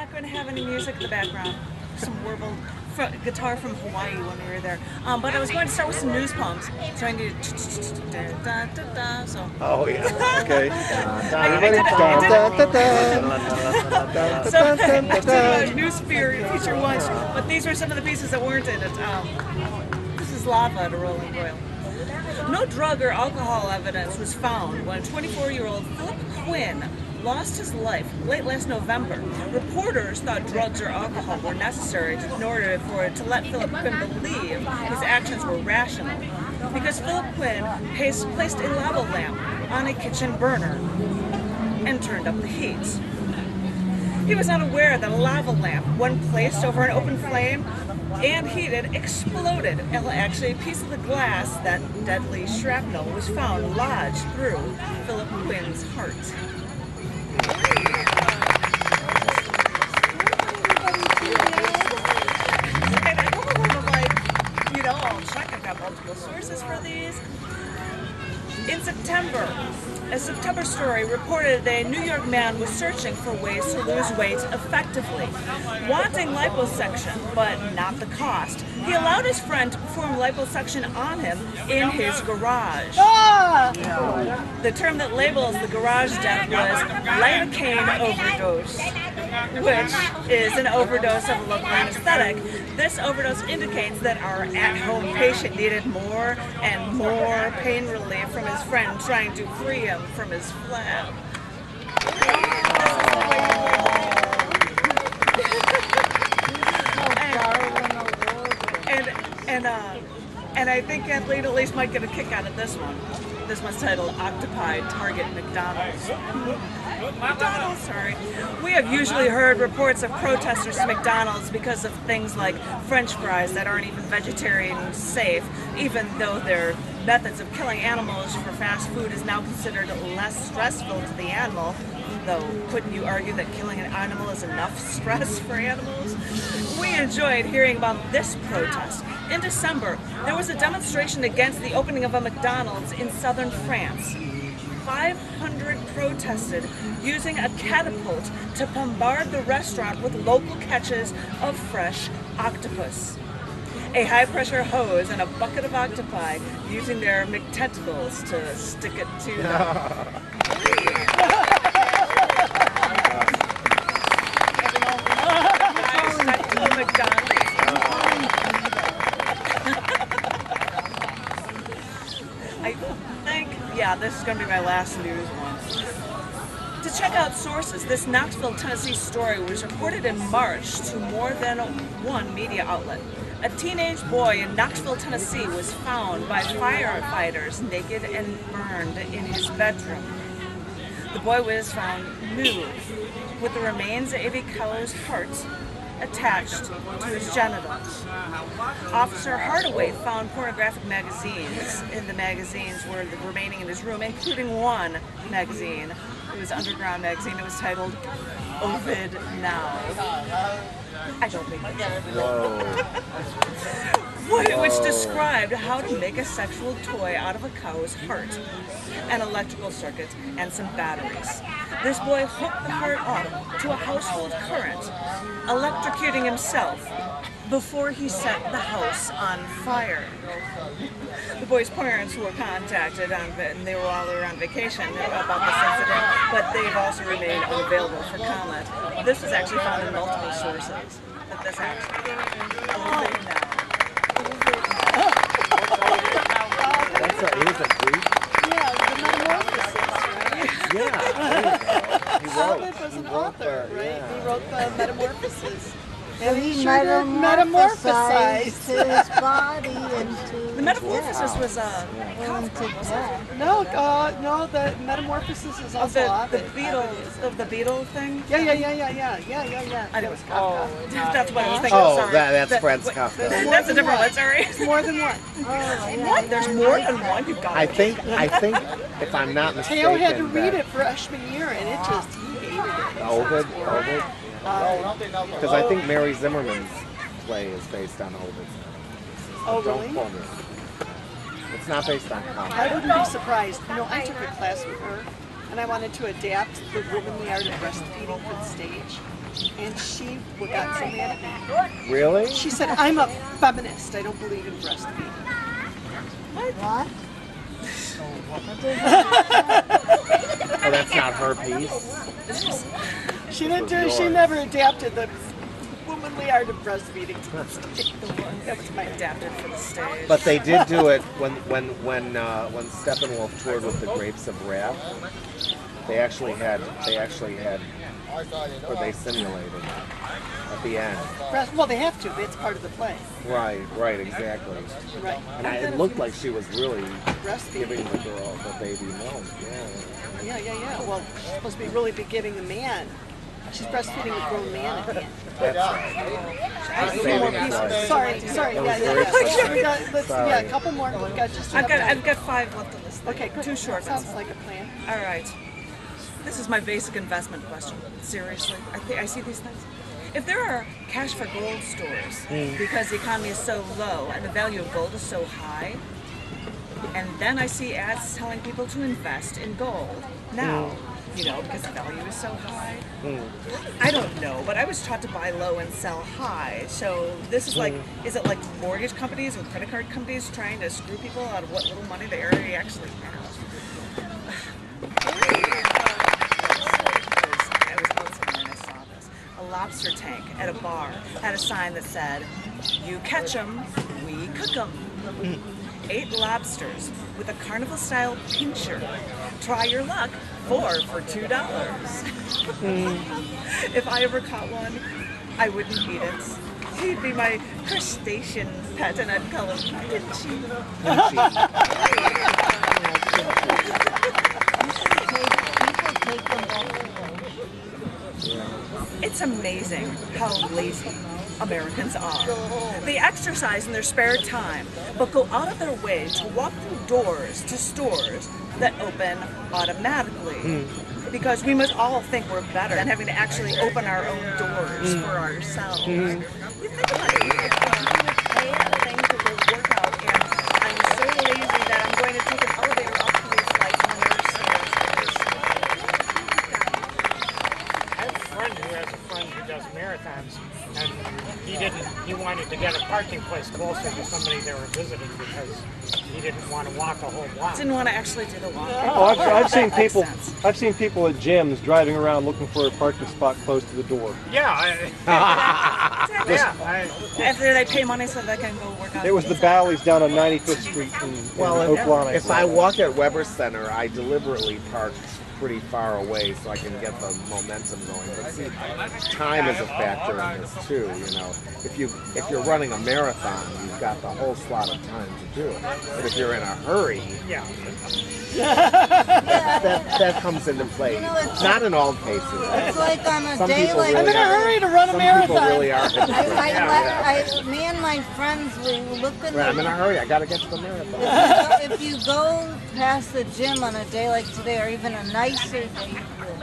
not going to have any music in the background. Some warbled guitar from Hawaii when we were there. But I was going to start with some news poems. So I needed so. Oh yeah. Okay. So I did a news feature once, but these were some of the pieces that weren't in it. This is Lava to Rolling Royal. No drug or alcohol evidence was found when 24-year-old Philip Quinn lost his life late last November. Reporters thought drugs or alcohol were necessary in order to let Philip Quinn believe his actions were rational, because Philip Quinn placed a lava lamp on a kitchen burner and turned up the heat. He was not aware that a lava lamp, when placed over an open flame and heated, exploded. Actually, a piece of the glass, that deadly shrapnel, was found lodged through Philip Quinn's heart. And I hope a little like, you know, I'll check. I've got multiple sources for these. In September, a September story reported that a New York man was searching for ways to lose weight effectively, wanting liposuction, but not the cost. He allowed his friend to perform liposuction on him in his garage. The term that labels the garage death was lidocaine overdose, which is an overdose of a local anesthetic. This overdose indicates that our at-home patient needed more and more pain relief from his friend trying to free him from his flab. And I think Kathleen at least might get a kick out of this one. This one's titled Octopi Target McDonald. McDonald's, sorry. We have usually heard reports of protesters to McDonald's because of things like French fries that aren't even vegetarian safe, even though their methods of killing animals for fast food is now considered less stressful to the animal. Though, couldn't you argue that killing an animal is enough stress for animals? We enjoyed hearing about this protest. In December, there was a demonstration against the opening of a McDonald's in southern France. 500 protested using a catapult to bombard the restaurant with local catches of fresh octopus. A high-pressure hose and a bucket of octopi using their tentacles to stick it to them. I think, yeah, this is going to be my last news one. To check out sources, this Knoxville, Tennessee story was reported in March to more than one media outlet. A teenage boy in Knoxville, Tennessee was found by firefighters naked and burned in his bedroom. The boy was found nude, with the remains of a cow's heart attached to his genitals. Officer Hardaway found pornographic magazines. In the magazines were remaining in his room, including one magazine. It was an underground magazine. It was titled Ovid Now. I don't think which described how to make a sexual toy out of a cow's heart, an electrical circuit, and some batteries. This boy hooked the heart up to a household current, electrocuting himself before he set the house on fire. The boy's parents were contacted, and they were all on vacation about this incident, but they've also remained unavailable for comment. This was actually found in multiple sources, that this actually It was a brief. Yeah, the Metamorphosis, right? Yeah. Ovid was an author, right? Yeah. He wrote the Metamorphosis. And he metamorphosized his body into the Metamorphosis was a No, no, the Metamorphosis is also the beetle thing. Yeah. I know it's Kafka. Oh, That's what I was thinking. Oh, sorry. that's Franz Kafka. That's a different one. Sorry. There's more than one. What? There's more than one. You got I it. think, if I'm not mistaken, Teo had to read it freshman year, and he hated it. Ovid. Because I think Mary Zimmerman's play is based on Ovid. Oh, Don't really? quote me. It's not based on I Kafka. wouldn't be surprised. You know, I took a class with her, and I wanted to adapt the womanly art of breastfeeding for the stage. And she got so mad at me. Really? She said, I'm a feminist. I don't believe in breastfeeding. What? Oh, that's not her piece. She never adapted the womanly art of breastfeeding. That was my Adapted for the stage. But they did do it when Steppenwolf toured with the Grapes of Wrath. They actually had, or they simulated at the end. Well, they have to. It's part of the play. Right, exactly. Right. And it looked like she was really Breastfeeding. giving the girl the baby milk. Yeah. Well, she's supposed to be really be giving a man. She's breastfeeding a grown man at the end. That's right. Saving his life. Sorry. That was very funny. Yeah, a couple more. We've got just I've got 5 left on this thing. Okay, good. 2 short ones. Sounds like a plan. All right. This is my basic investment question. Seriously, I see these things. If there are cash for gold stores because the economy is so low and the value of gold is so high, and then I see ads telling people to invest in gold now, because the value is so high. I don't know, but I was taught to buy low and sell high. So this is like, is it like mortgage companies and credit card companies trying to screw people out of what little money they already actually have? Lobster tank at a bar had a sign that said, "You catch 'em, we cook 'em." 8 lobsters with a carnival-style pincher. Try your luck, 4 for $2. If I ever caught one, I wouldn't eat it. He'd be my crustacean pet, and I'd call him Pinchy. People take them back to them. It's amazing how lazy Americans are. They exercise in their spare time, but go out of their way to walk through doors to stores that open automatically. Because we must all think we're better than having to actually open our own doors for ourselves. You think about it, you would pay a thing to go work out, and I'm so lazy that I'm going to take an elevator up to these flights when there are stairs. I have a friend who has a friend who does marathons, and he wanted to get a parking place closer to somebody they were visiting because he didn't want to walk a whole block. Didn't want to actually do the walk. Oh, I've seen That makes people. sense. I've seen people at gyms driving around looking for a parking spot close to the door. After they pay money so they can go work out. It was the Bally's down on 95th Street in Oakland. If I walk at Weber Center, I deliberately park pretty far away so I can get the momentum going. But see, time is a factor in this too. If you're running a marathon, you've got the whole slot of time to do it. But if you're in a hurry, that comes into play. Not in all cases. It's like on a Some day people like I'm in a hurry to run a Some marathon. people really are. me and my friends, we look in I'm in a the. hurry. I got to get to the marathon. If you go past the gym on a day like today, or even a nicer day than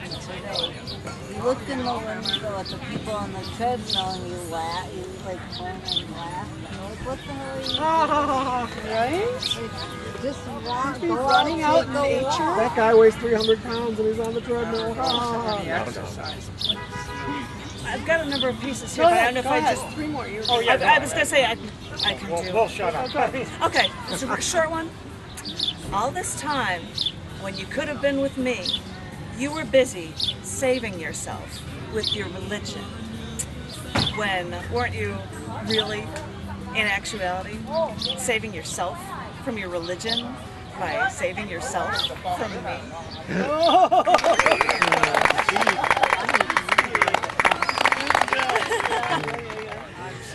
today, you look in the window at the people on the treadmill and you laugh, you like point and laugh. You're like, what the hell are you doing? Right? Just walk, Be go running out in take a nature. walk. That guy weighs 300 pounds and he's on the treadmill. I've got a number of pieces here, Go but I ahead, don't know go if I ahead. just. 3 more. You're Oh, yeah. I was gonna say I can do. We'll shut up. Okay, it's a short one. All this time, when you could have been with me, you were busy saving yourself with your religion. When weren't you really, in actuality, saving yourself from your religion by saving yourself from me?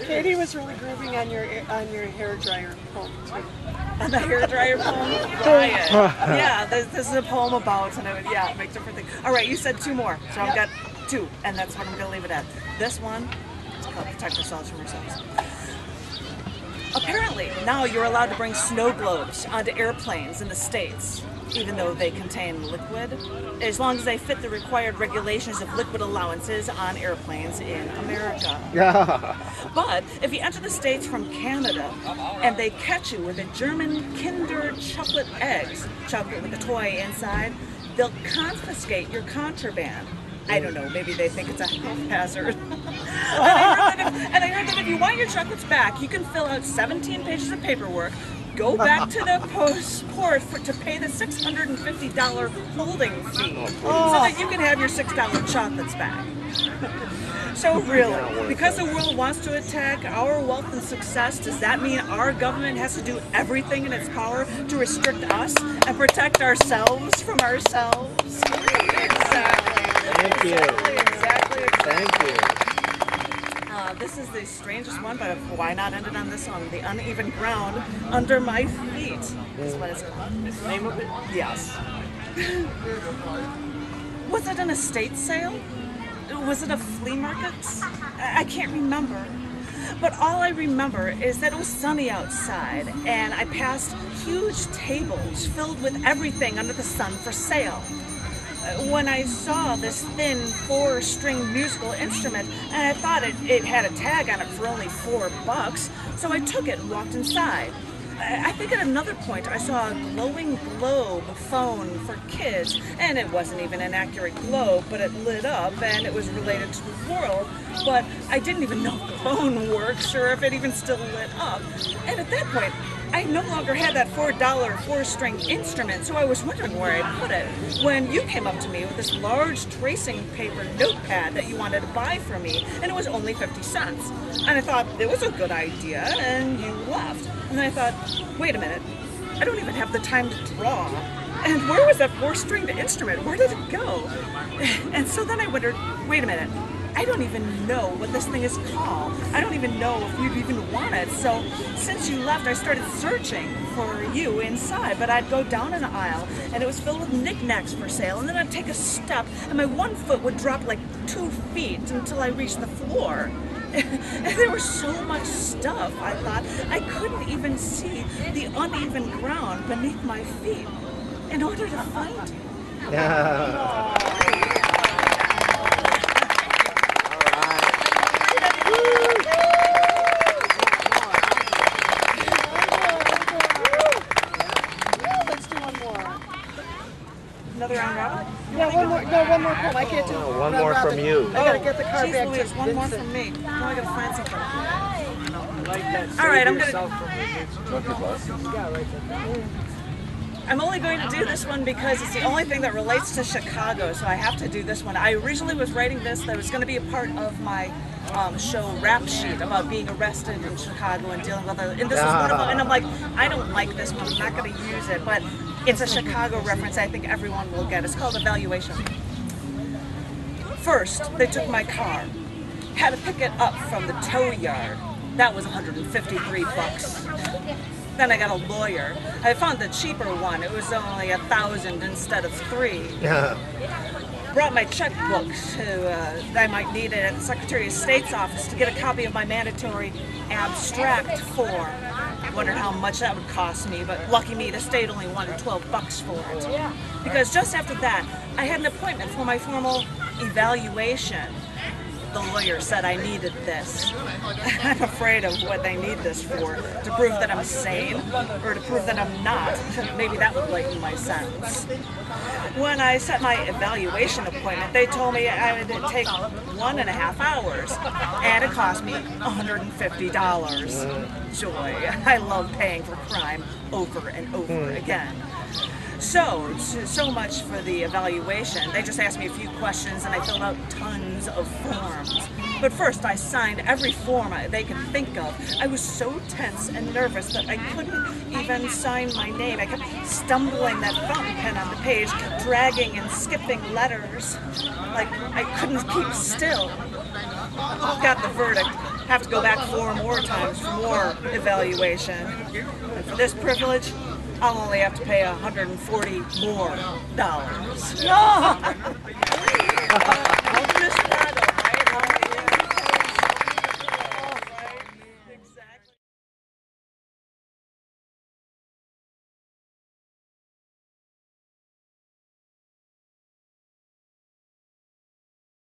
Katie was really grooving on your hair dryer poem too. And the hairdryer poem, Brian. Yeah, this is a poem about, and make different things. All right, you said 2 more, so I've got 2, and that's what I'm going to leave it at. This one is called Protect Ourselves from Ourselves. Apparently, now you're allowed to bring snow globes onto airplanes in the States, even though they contain liquid, as long as they fit the required regulations of liquid allowances on airplanes in America. Yeah. But if you enter the States from Canada and they catch you with a German Kinder chocolate eggs, chocolate with a toy inside, they'll confiscate your contraband. I don't know, maybe they think it's a hazard. And I heard that if you want your chocolates back, you can fill out 17 pages of paperwork, go back to the port to pay the $650 holding fee so that you can have your $6 chocolates back. So really, because the world wants to attack our wealth and success, does that mean our government has to do everything in its power to restrict us and protect ourselves from ourselves? Exactly. Thank you. Exactly. Thank you. This is the strangest one, but why not end it on this one? The uneven ground under my feet is what it's called. Is the name of it? Yes. Was it an estate sale? Was it a flea market? I can't remember. But all I remember is that it was sunny outside, and I passed huge tables filled with everything under the sun for sale. When I saw this thin 4-string musical instrument, and I thought it had a tag on it for only $4, so I took it and walked inside. I think at another point I saw a glowing globe phone for kids, and it wasn't even an accurate globe, but it lit up and it was related to the world, but I didn't even know if the phone works or if it even still lit up. And at that point, I no longer had that $4 4-string instrument, so I was wondering where I'd put it when you came up to me with this large tracing paper notepad that you wanted to buy for me, and it was only 50 cents. And I thought it was a good idea, and you left. And then I thought, wait a minute, I don't even have the time to draw. And where was that 4-stringed instrument? Where did it go? And so then I wondered, wait a minute, I don't even know what this thing is called. I don't even know if you'd even want it. So since you left, I started searching for you inside. But I'd go down an aisle, and it was filled with knickknacks for sale. And then I'd take a step, and my one foot would drop like 2 feet until I reached the floor. And there was so much stuff, I thought, I couldn't even see the uneven ground beneath my feet in order to find you. Yeah. Another unravel? Yeah, one more. No, one more poem. I can't do No, one more from you. I gotta get the car Jeez back Louise, to one more Vincent. from me. Now I gotta find something. Like that. All right, I'm Save gonna. yourself from the I'm only going to do this one because it's the only thing that relates to Chicago, so I have to do this one. I originally was writing this that was going to be a part of my show Rap Sheet about being arrested in Chicago and dealing with it. And this is one of them. And I'm like, I don't like this one. I'm not going to use it, but it's a Chicago reference I think everyone will get. It's called Evaluation. First, they took my car. Had to pick it up from the tow yard. That was $153. Then I got a lawyer. I found the cheaper one. It was only $1,000 instead of $3,000. Yeah. Brought my checkbook that I might need it at the Secretary of State's office to get a copy of my mandatory abstract form. Wondered how much that would cost me, but lucky me, the state only wanted $12 for it. Because just after that, I had an appointment for my formal evaluation. The lawyer said I needed this. I'm afraid of what they need this for. To prove that I'm sane or to prove that I'm not. Maybe that would lighten my sentence. When I set my evaluation appointment, they told me I would take 1.5 hours, and it cost me $150. Joy. I love paying for crime over and over again. So much for the evaluation. They just asked me a few questions and I filled out tons of forms. But first I signed every form they could think of. I was so tense and nervous that I couldn't even sign my name. I kept stumbling that fountain pen on the page, dragging and skipping letters. Like I couldn't keep still. Got the verdict. Have to go back 4 more times for more evaluation. And for this privilege, I'll only have to pay $140 more.